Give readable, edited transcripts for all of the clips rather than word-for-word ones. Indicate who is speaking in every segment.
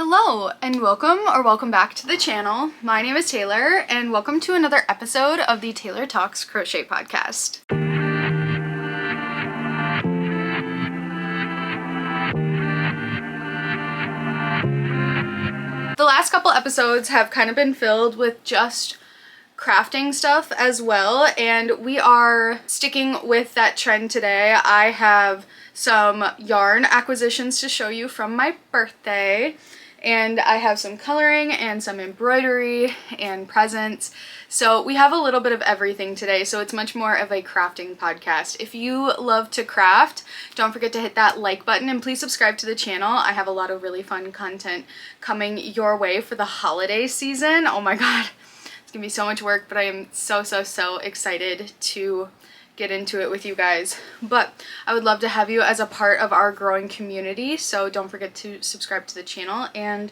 Speaker 1: Hello and welcome back to the channel. My name is Taylor and welcome to another episode of the Taylor Talks Crochet Podcast. The last couple episodes have kind of been filled with just crafting stuff as well, and we are sticking with that trend today. I have some yarn acquisitions to show you from my birthday, and I have some coloring and some embroidery and presents. So we have a little bit of everything today, so it's much more of a crafting podcast. If you love to craft, don't forget to hit that like button and please subscribe to the channel. I have a lot of really fun content coming your way for the holiday season. Oh my god, it's gonna be so much work, but I am so excited to get into it with you guys. But I would love to have you as a part of our growing community, so don't forget to subscribe to the channel and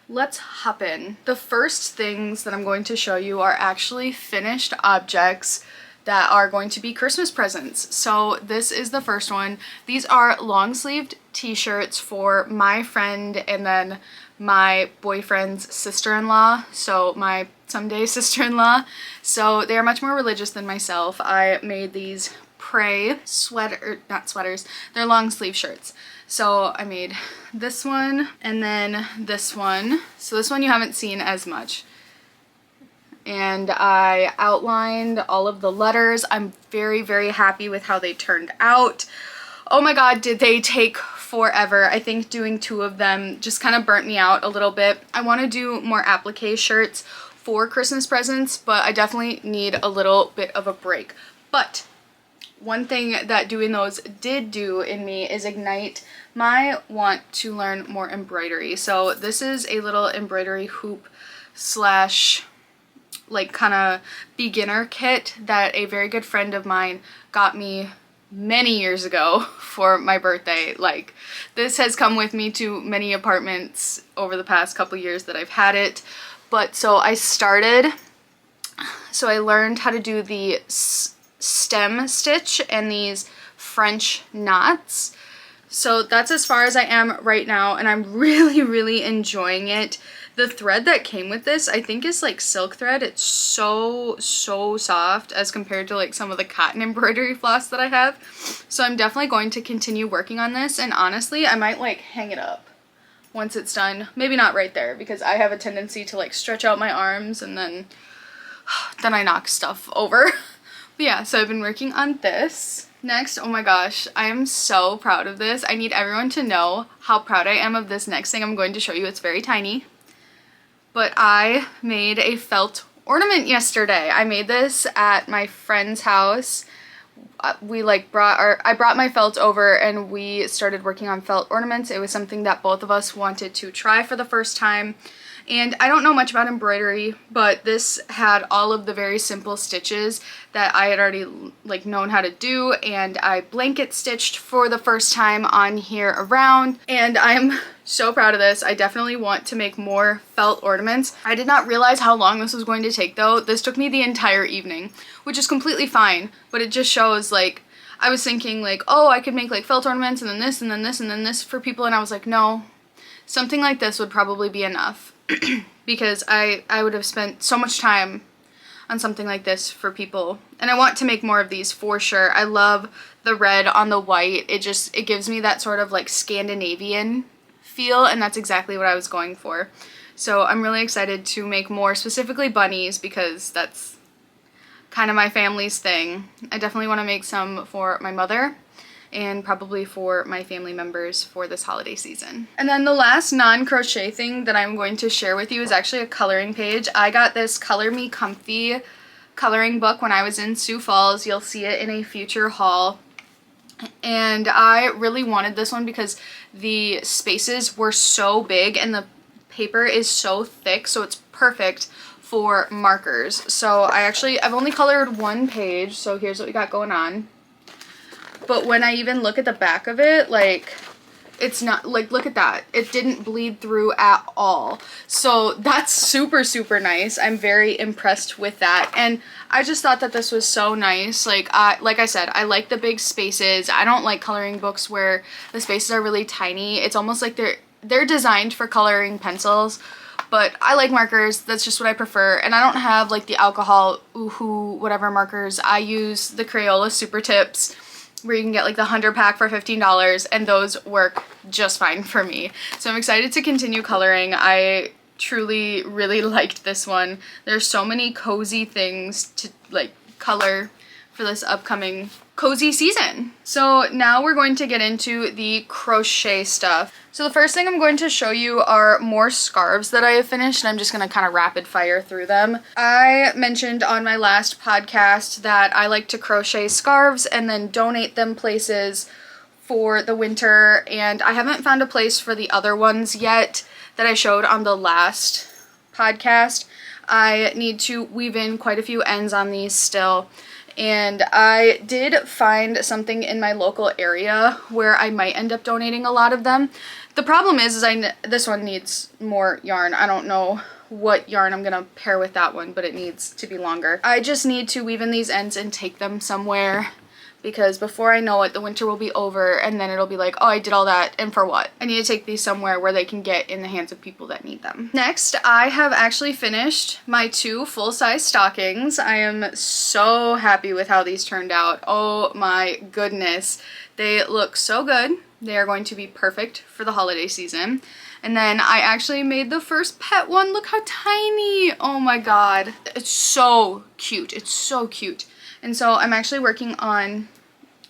Speaker 1: let's hop in. The first things that I'm going to show you are actually finished objects that are going to be Christmas presents. So this is the first one. These are long-sleeved t-shirts for my friend and then my boyfriend's sister-in-law, so my someday sister-in-law. So they are much more religious than myself. I made these not sweaters, they're long sleeve shirts. So I made this one and then this one. So this one you haven't seen as much. And I outlined all of the letters. I'm very happy with how they turned out. Oh my god, did they take forever. I think doing two of them just kind of burnt me out a little bit. I want to do more applique shirts for Christmas presents, but I definitely need a little bit of a break. But one thing that doing those did do in me is ignite my want to learn more embroidery. So this is a little embroidery hoop slash like kind of beginner kit that a very good friend of mine got me many years ago for my birthday. Like, this has come with me to many apartments over the past couple years that I've had it. But so I learned how to do the stem stitch and these French knots. So that's as far as I am right now, and I'm really enjoying it. The thread that came with this, I think, is like silk thread. It's so soft as compared to like some of the cotton embroidery floss that I have. So I'm definitely going to continue working on this, and honestly, I might like hang it up once it's done. Maybe not right there, because I have a tendency to like stretch out my arms and then I knock stuff over. But yeah, so I've been working on this. Next, oh my gosh, I am so proud of this. I need everyone to know how proud I am of this next thing I'm going to show you. It's very tiny. But I made a felt ornament yesterday. I made this at my friend's house. I brought my felt over and we started working on felt ornaments. It was something that both of us wanted to try for the first time. And I don't know much about embroidery, but this had all of the very simple stitches that I had already like known how to do, and I blanket stitched for the first time on here around, and I'm so proud of this. I definitely want to make more felt ornaments. I did not realize how long this was going to take though. This took me the entire evening, which is completely fine, but it just shows like I was thinking like, oh, I could make like felt ornaments and then this and then this and then this for people, and I was like, no, something like this would probably be enough. Because I would have spent so much time on something like this for people, and I want to make more of these for sure. I love the red on the white. It gives me that sort of like Scandinavian feel, and that's exactly what I was going for. So I'm really excited to make more, specifically bunnies, because that's kind of my family's thing. I definitely want to make some for my mother and probably for my family members for this holiday season. And then the last non-crochet thing that I'm going to share with you is actually a coloring page. I got this Color Me Comfy coloring book when I was in Sioux Falls. You'll see it in a future haul. And I really wanted this one because the spaces were so big and the paper is so thick, so it's perfect for markers. So I've only colored one page, so here's what we got going on. But when I even look at the back of it, like, it's not, like, look at that. It didn't bleed through at all. So that's super nice. I'm very impressed with that. And I just thought that this was so nice. Like I said, I like the big spaces. I don't like coloring books where the spaces are really tiny. It's almost like they're designed for coloring pencils, but I like markers. That's just what I prefer. And I don't have like the alcohol, oohoo, whatever markers. I use the Crayola Super Tips, where you can get like the 100 pack for $15, and those work just fine for me. So I'm excited to continue coloring. I truly really liked this one. There's so many cozy things to like color for this upcoming cozy season. So now we're going to get into the crochet stuff. So the first thing I'm going to show you are more scarves that I have finished, and I'm just going to kind of rapid fire through them. I mentioned on my last podcast that I like to crochet scarves and then donate them places for the winter, and I haven't found a place for the other ones yet that I showed on the last podcast. I need to weave in quite a few ends on these still. And I did find something in my local area where I might end up donating a lot of them. The problem is this one needs more yarn. I don't know what yarn I'm gonna pair with that one, but it needs to be longer. I just need to weave in these ends and take them somewhere, because before I know it, the winter will be over, and then it'll be like, oh, I did all that, and for what? I need to take these somewhere where they can get in the hands of people that need them. Next, I have actually finished my 2 full-size stockings. I am so happy with how these turned out. Oh my goodness. They look so good. They are going to be perfect for the holiday season. And then I actually made the first pet one. Look how tiny. Oh my god. It's so cute. It's so cute. And so I'm actually working on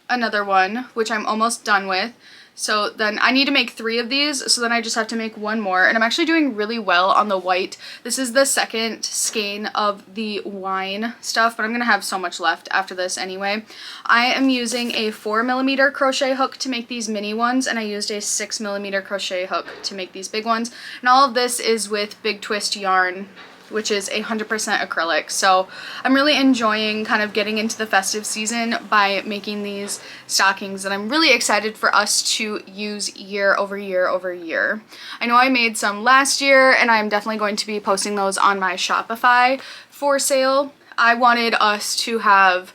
Speaker 1: another one, which I'm almost done with. So then I need to make 3 of these, so then I just have to make 1 more. And I'm actually doing really well on the white. This is the second skein of the wine stuff, but I'm going to have so much left after this anyway. I am using a 4mm crochet hook to make these mini ones, and I used a 6mm crochet hook to make these big ones. And all of this is with Big Twist yarn, which is 100% acrylic. So I'm really enjoying kind of getting into the festive season by making these stockings, and I'm really excited for us to use year over year over year. I know I made some last year, and I'm definitely going to be posting those on my Shopify for sale. I wanted us to have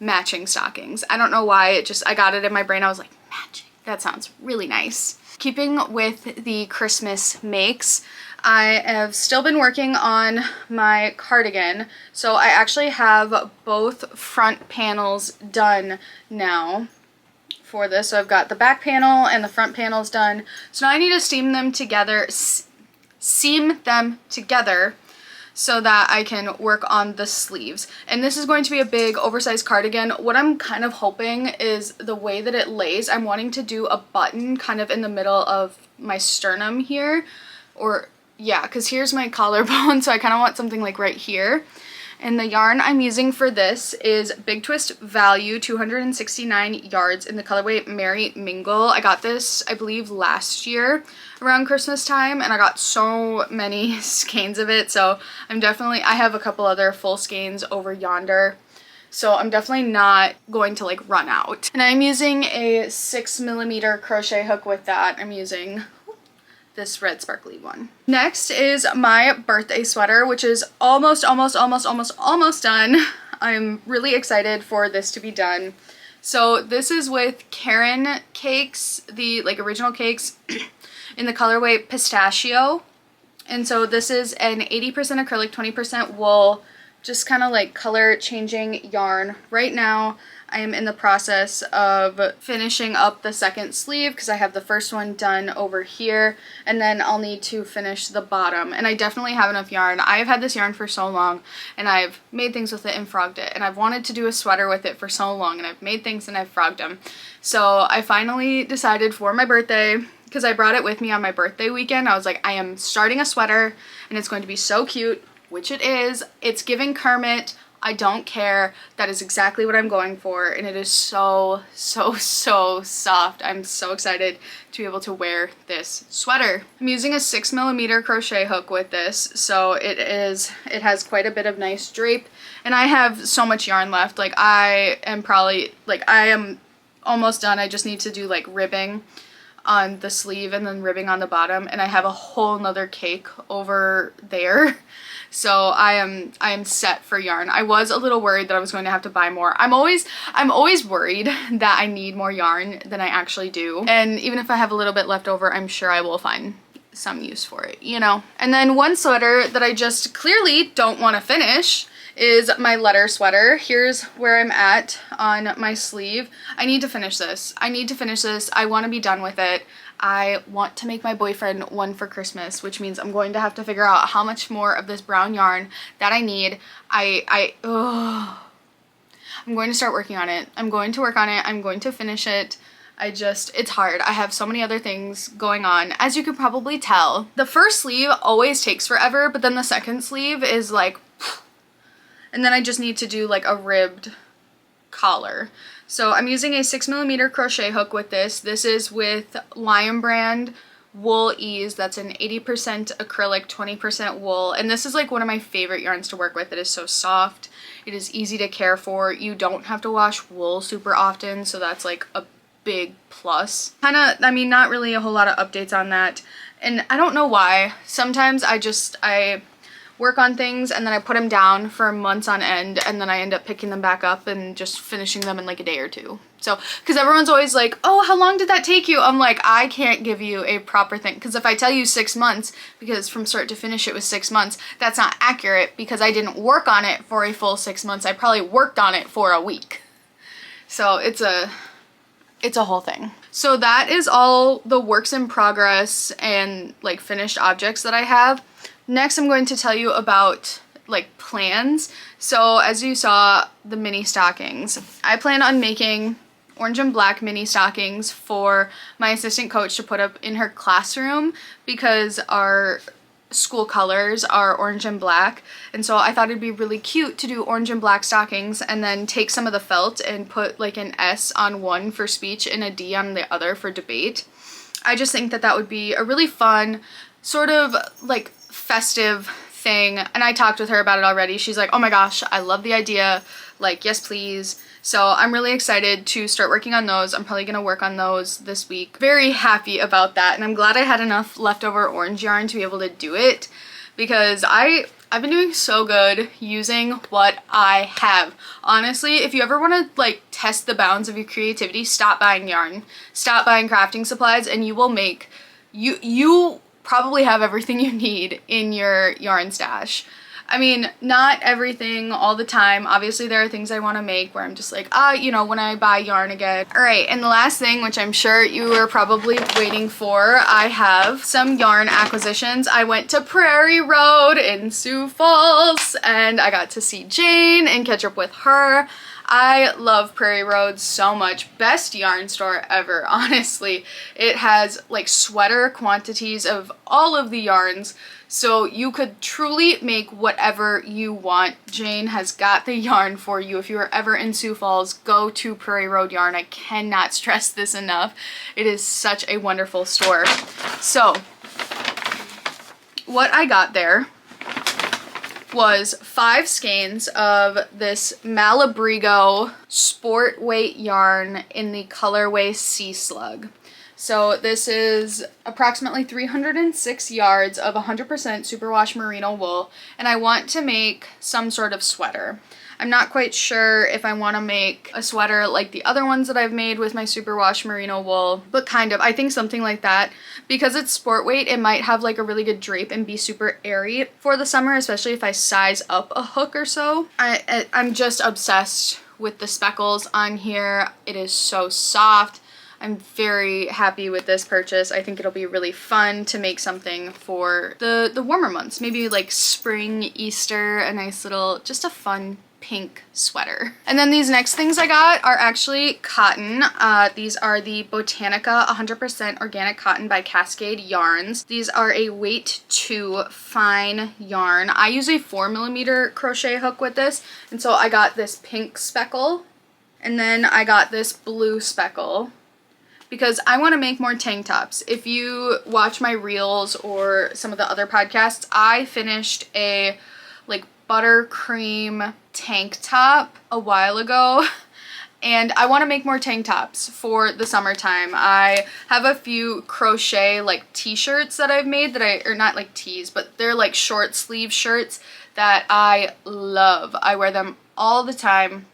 Speaker 1: matching stockings. I don't know why, I got it in my brain. I was like, matching, that sounds really nice. Keeping with the Christmas makes, I have still been working on my cardigan. So I actually have both front panels done now for this. So I've got the back panel and the front panels done. So now I need to seam them together so that I can work on the sleeves. And this is going to be a big oversized cardigan. What I'm kind of hoping is the way that it lays, I'm wanting to do a button kind of in the middle of my sternum here, or yeah, because here's my collarbone, so I kind of want something like right here. And the yarn I'm using for this is Big Twist Value 269 yards in the colorway Merry Mingle. I got this, I believe, last year around Christmas time, and I got so many skeins of it, so I have a couple other full skeins over yonder. So I'm definitely not going to like run out. And I'm using a 6mm crochet hook with that. I'm using this red sparkly one. Next is my birthday sweater, which is almost done. I'm really excited for this to be done. So this is with Karen Cakes, the like original cakes in the colorway Pistachio. And so this is an 80% acrylic, 20% wool, just kind of like color changing yarn. Right now I am in the process of finishing up the second sleeve because I have the first one done over here, and then I'll need to finish the bottom. And I definitely have enough yarn. I've had this yarn for so long, and I've made things with it and frogged it, and I've wanted to do a sweater with it for so long, and I've made things and I've frogged them. So I finally decided for my birthday, because I brought it with me on my birthday weekend, I was like, I am starting a sweater and it's going to be so cute, which it is. It's giving Kermit. I don't care. That is exactly what I'm going for, and it is so soft. I'm so excited to be able to wear this sweater. I'm using a 6mm crochet hook with this, so it has quite a bit of nice drape, and I have so much yarn left. Like I am almost done. I just need to do like ribbing on the sleeve and then ribbing on the bottom, and I have a whole nother cake over there. So I am set for yarn. I was a little worried that I was going to have to buy more. I'm always worried that I need more yarn than I actually do. And even if I have a little bit left over, I'm sure I will find some use for it, you know? And then one sweater that I just clearly don't want to finish is my letter sweater. Here's where I'm at on my sleeve. I need to finish this. I want to be done with it. I want to make my boyfriend one for Christmas, which means I'm going to have to figure out how much more of this brown yarn that I need. I'm going to start working on it. I'm going to work on it. I'm going to finish it. It's hard. I have so many other things going on, as you could probably tell. The first sleeve always takes forever, but then the second sleeve is like, and then I just need to do like a ribbed collar. So I'm using a 6mm crochet hook with this. This is with Lion Brand Wool Ease. That's an 80% acrylic, 20% wool. And this is like one of my favorite yarns to work with. It is so soft. It is easy to care for. You don't have to wash wool super often, so that's like a big plus. Not really a whole lot of updates on that. And I don't know why. Sometimes I work on things and then I put them down for months on end, and then I end up picking them back up and just finishing them in like a day or two. So, because everyone's always like, oh, how long did that take you? I'm like, I can't give you a proper thing, because if I tell you 6 months, because from start to finish it was 6 months, that's not accurate, because I didn't work on it for a full 6 months. I probably worked on it for a week. So it's a whole thing. So that is all the works in progress and like finished objects that I have. Next, I'm going to tell you about like plans. So as you saw, the mini stockings. I plan on making orange and black mini stockings for my assistant coach to put up in her classroom, because our school colors are orange and black, and so I thought it'd be really cute to do orange and black stockings and then take some of the felt and put like an S on one for speech and a D on the other for debate. I just think that that would be a really fun sort of like festive thing, and I talked with her about it already. She's like, oh my gosh, I love the idea, like yes please. So I'm really excited to start working on those. I'm probably gonna work on those this week. Very happy about that, and I'm glad I had enough leftover orange yarn to be able to do it, because I've been doing so good using what I have. Honestly, if you ever want to like test the bounds of your creativity, stop buying yarn, stop buying crafting supplies, and you will make, you probably have everything you need in your yarn stash. I mean, not everything all the time. Obviously, there are things I want to make where I'm just like, when I buy yarn again. All right, and the last thing, which I'm sure you are probably waiting for, I have some yarn acquisitions. I went to Prairie Road in Sioux Falls, and I got to see Jane and catch up with her. I love Prairie Road so much. Best yarn store ever, honestly. It has like sweater quantities of all of the yarns, so you could truly make whatever you want. Jane has got the yarn for you. If you are ever in Sioux Falls, go to Prairie Road Yarn. I cannot stress this enough. It is such a wonderful store. So, what I got there was 5 skeins of this Malabrigo sport weight yarn in the colorway Sea Slug. So this is approximately 306 yards of 100% superwash merino wool, and I want to make some sort of sweater. I'm not quite sure if I want to make a sweater like the other ones that I've made with my superwash merino wool, but kind of. I think something like that. Because it's sport weight, it might have like a really good drape and be super airy for the summer, especially if I size up a hook or so. I'm just obsessed with the speckles on here. It is so soft. I'm very happy with this purchase. I think it'll be really fun to make something for the warmer months. Maybe like spring, Easter, a nice little, just a fun pink sweater. And then these next things I got are actually cotton. These are the Botanica 100% organic cotton by Cascade Yarns. These are a weight 2 fine yarn. I use a 4mm crochet hook with this, and so I got this pink speckle, and then I got this blue speckle, because I want to make more tank tops. If you watch my reels or some of the other podcasts, I finished a like buttercream tank top a while ago, And I want to make more tank tops for the summertime. I have a few crochet like t-shirts that I've made that or not like tees, but they're like short sleeve shirts that I love. I wear them all the time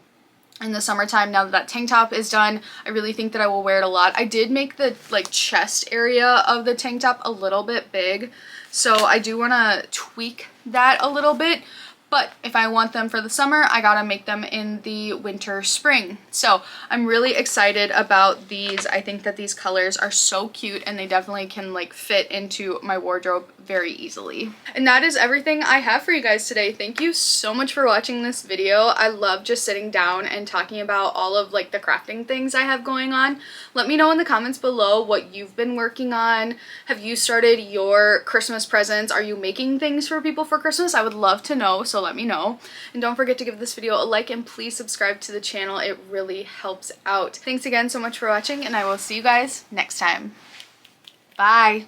Speaker 1: in the summertime. Now that that tank top is done, I really think that I will wear it a lot. I did make the like chest area of the tank top a little bit big, so I do want to tweak that a little bit. But if I want them for the summer, I gotta make them in the winter, spring. So I'm really excited about these. I think that these colors are so cute and they definitely can like fit into my wardrobe very easily. And that is everything I have for you guys today. Thank you so much for watching this video. I love just sitting down and talking about all of like the crafting things I have going on. Let me know in the comments below what you've been working on. Have you started your Christmas presents? Are you making things for people for Christmas? I would love to know, so let me know. And don't forget to give this video a like and please subscribe to the channel. It really helps out. Thanks again so much for watching and I will see you guys next time. Bye.